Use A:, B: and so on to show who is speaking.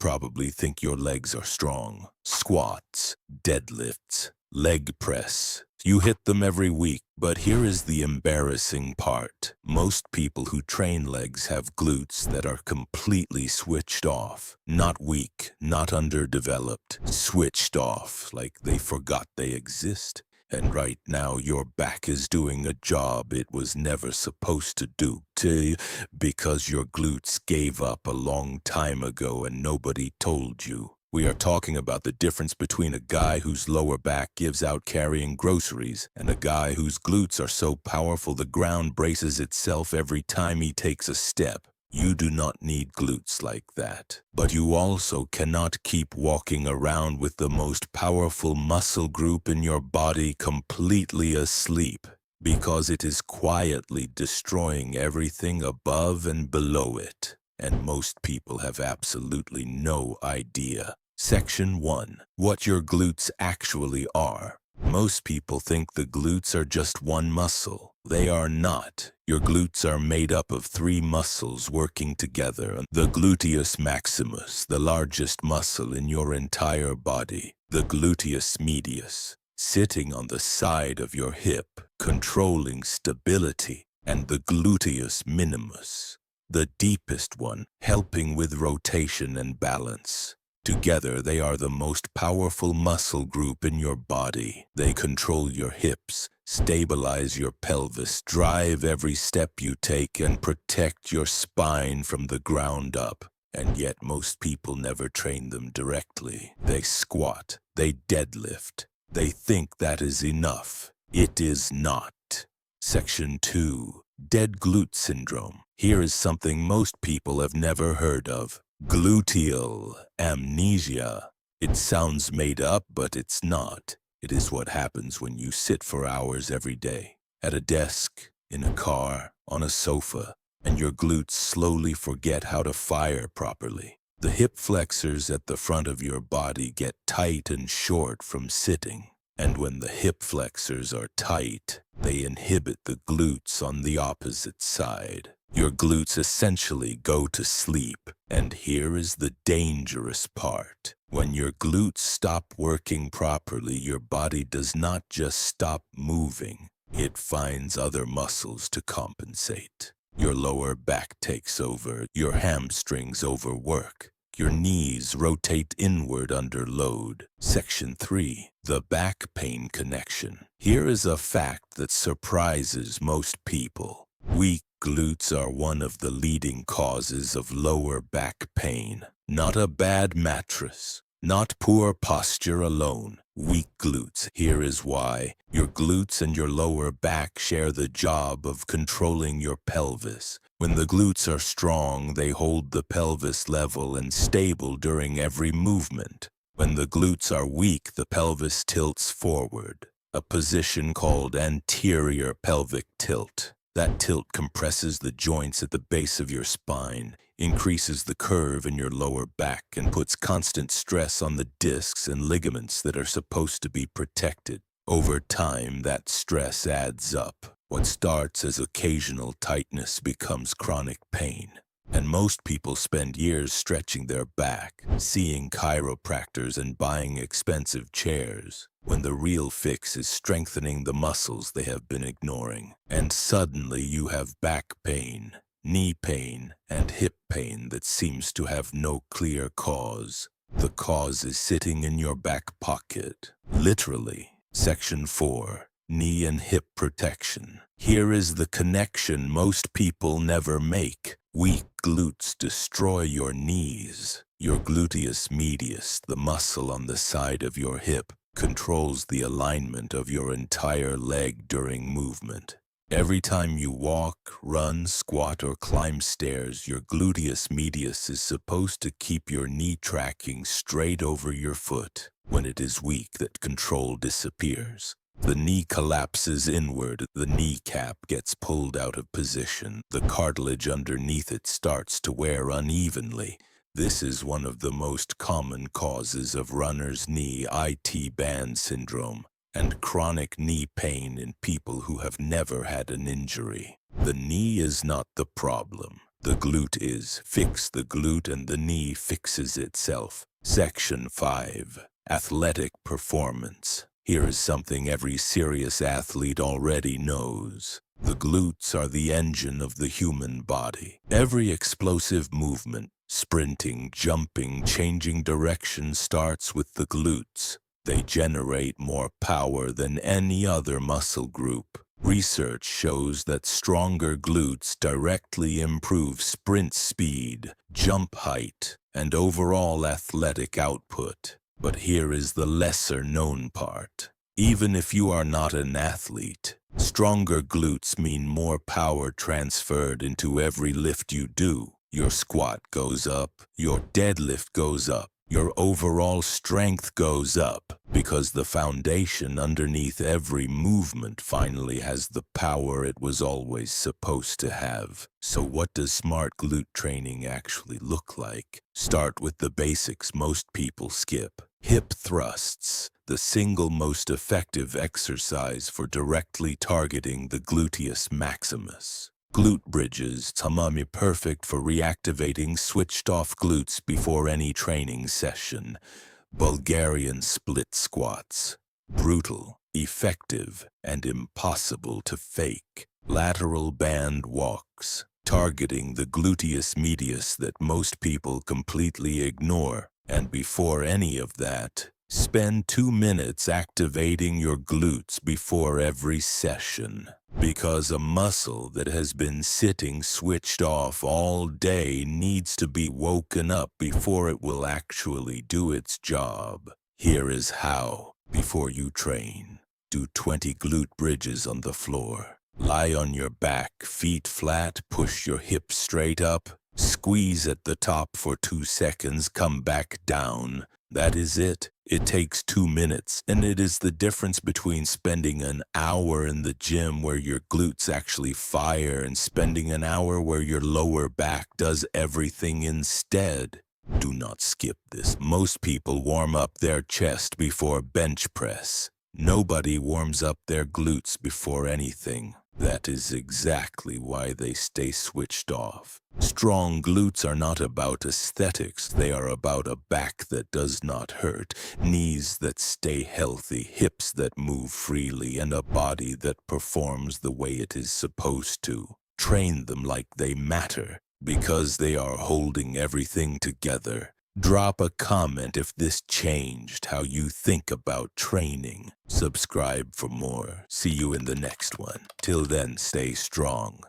A: probably think your legs are strong. Squats, deadlifts, leg press. You hit them every week, but here is the embarrassing part. Most people who train legs have glutes that are completely switched off. Not weak, not underdeveloped. Switched off, like they forgot they exist. And right now your back is doing a job it was never supposed to do because your glutes gave up a long time ago and nobody told you. We are talking about the difference between a guy whose lower back gives out carrying groceries and a guy whose glutes are so powerful the ground braces itself every time he takes a step. You do not need glutes like that. But you also cannot keep walking around with the most powerful muscle group in your body completely asleep, because it is quietly destroying everything above and below it. And most people have absolutely no idea. Section 1. What your glutes actually are. Most people think the glutes are just one muscle. They are not. Your glutes are made up of 3 muscles working together. The gluteus maximus, the largest muscle in your entire body. The gluteus medius, sitting on the side of your hip, controlling stability. And the gluteus minimus, the deepest one, helping with rotation and balance. Together, they are the most powerful muscle group in your body. They control your hips, stabilize your pelvis, drive every step you take, and protect your spine from the ground up. And yet most people never train them directly. They squat, they deadlift. They think that is enough. It is not. Section 2. Dead glute syndrome. Here is something most people have never heard of. Gluteal amnesia. It sounds made up, but it's not. It is what happens when you sit for hours every day, at a desk, in a car, on a sofa, and your glutes slowly forget how to fire properly. The hip flexors at the front of your body get tight and short from sitting. And when the hip flexors are tight, they inhibit the glutes on the opposite side. Your glutes essentially go to sleep. And here is the dangerous part. When your glutes stop working properly, your body does not just stop moving. It finds other muscles to compensate. Your lower back takes over. Your hamstrings overwork. Your knees rotate inward under load. Section 3. The back pain connection. Here is a fact that surprises most people. Weak glutes are one of the leading causes of lower back pain. Not a bad mattress. Not poor posture alone. Weak glutes. Here is why. Your glutes and your lower back share the job of controlling your pelvis. When the glutes are strong, they hold the pelvis level and stable during every movement. When the glutes are weak, the pelvis tilts forward, a position called anterior pelvic tilt. That tilt compresses the joints at the base of your spine, increases the curve in your lower back, and puts constant stress on the discs and ligaments that are supposed to be protected. Over time, that stress adds up. What starts as occasional tightness becomes chronic pain. And most people spend years stretching their back, seeing chiropractors and buying expensive chairs, when the real fix is strengthening the muscles they have been ignoring. And suddenly you have back pain, knee pain, and hip pain that seems to have no clear cause. The cause is sitting in your back pocket, literally. Section 4. Knee and hip protection. Here is the connection most people never make. Weak glutes destroy your knees. Your gluteus medius, the muscle on the side of your hip, controls the alignment of your entire leg during movement. Every time you walk, run, squat, or climb stairs, your gluteus medius is supposed to keep your knee tracking straight over your foot. When it is weak, that control disappears. The knee collapses inward, the kneecap gets pulled out of position, the cartilage underneath it starts to wear unevenly. This is one of the most common causes of runner's knee IT band syndrome and chronic knee pain in people who have never had an injury. The knee is not the problem. The glute is fix the glute and the knee fixes itself. Section 5. Athletic performance. Here is something every serious athlete already knows. The glutes are the engine of the human body. Every explosive movement, sprinting, jumping, changing direction starts with the glutes. They generate more power than any other muscle group. Research shows that stronger glutes directly improve sprint speed, jump height, and overall athletic output. But here is the lesser-known part. Even if you are not an athlete, stronger glutes mean more power transferred into every lift you do. Your squat goes up, your deadlift goes up, your overall strength goes up, because the foundation underneath every movement finally has the power it was always supposed to have. So what does smart glute training actually look like? Start with the basics most people skip. Hip thrusts, the single most effective exercise for directly targeting the gluteus maximus. Glute bridges, tamami, perfect for reactivating switched-off glutes before any training session. Bulgarian split squats, brutal, effective, and impossible to fake. Lateral band walks, targeting the gluteus medius that most people completely ignore. And before any of that, spend 2 minutes activating your glutes before every session. Because a muscle that has been sitting switched off all day needs to be woken up before it will actually do its job. Here is how. Before you train, do 20 glute bridges on the floor. Lie on your back, feet flat, push your hips straight up. Squeeze at the top for 2 seconds, come back down. That is it. It takes 2 minutes, and it is the difference between spending an hour in the gym where your glutes actually fire and spending an hour where your lower back does everything instead. Do not skip this. Most people warm up their chest before bench press. Nobody warms up their glutes before anything. That is exactly why they stay switched off. Strong glutes are not about aesthetics. They are about a back that does not hurt, knees that stay healthy, hips that move freely, and a body that performs the way it is supposed to. Train them like they matter, because they are holding everything together. Drop a comment if this changed how you think about training. Subscribe for more. See you in the next one. Till then, stay strong.